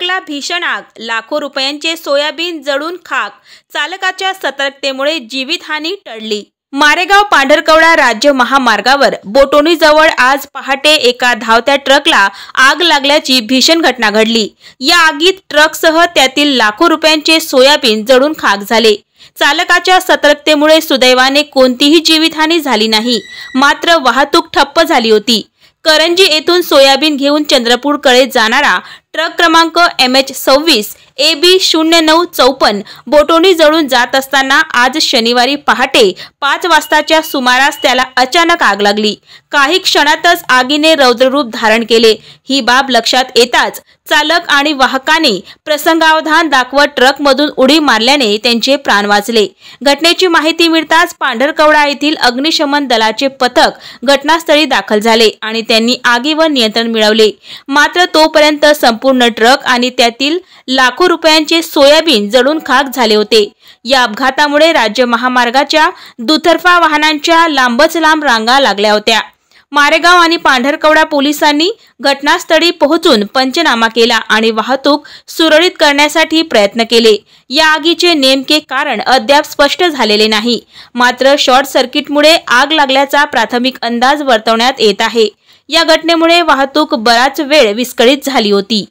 ट्रकला भीषण आग, लाखो रुपयांचे सोयाबीन जळून खाक, चालकाच्या सतर्कतेमुळे जीवितहानी टळली। मारेगाव पांढरकवडा राज्य महामार्गावर बोटोणीजवळ आज पहाटे एका धावत्या ट्रकला आग लागल्याची भीषण घटना घडली। या आगीत ट्रकसह त्यातील लाखो रुपयांचे सोयाबीन जळून खाक झाले। चालकाच्या सतर्कतेमुळे सुदैवाने कोणतीही जीवितहानी झाली नाही, मात्र वाहतूक ठप्प झाली होती। करंजी येथून सोयाबीन घेऊन चंद्रपूरकडे जाणारा ट्रक क्रमांक MH26 AB 0954 बोटोणी जळून जात असताना आज शनिवारी पहाटे 5 वाजताच्या सुमारास त्याला अचानक आग लागली। काही क्षणातच आगीने रौद्ररूप धारण केले। ही बाब लक्षात येताच चालक आणि वाहकाने प्रसंगावधान दाखवत ट्रकमधून उडी मारल्याने त्यांचे प्राण वाचले। घटनेची माहिती मिळताच पांढरकवडा येथील अग्निशमन दलाचे पथक घटनास्थळी दाखल झाले आणि त्यांनी आगीवर नियंत्रण मिळवले। मात्र तोपर्यंत संपूर्ण ट्रक आणि त्यातील लाखो रुपयांचे सोयाबीन जळून खाक झाले होते। या अपघातामुळे राज्य महामार्गाच्या दुतर्फा वाहनांच्या लांबच लांब रांगा लागल्या होत्या। मारेगाव आणि पांढरकवडा पोलिसांनी घटनास्थळी पोहोचून पंचनामा केला आणि वाहतूक सुरळीत करण्यासाठी प्रयत्न केले। या आगीचे नेमके कारण अद्याप स्पष्ट झालेले नाही, मात्र शॉर्ट सर्किटमुळे आग लागल्याचा प्राथमिक अंदाज वर्तवण्यात येत आहे। या घटनेमुळे वाहतूक बराच वेळ विस्कळीत झाली होती।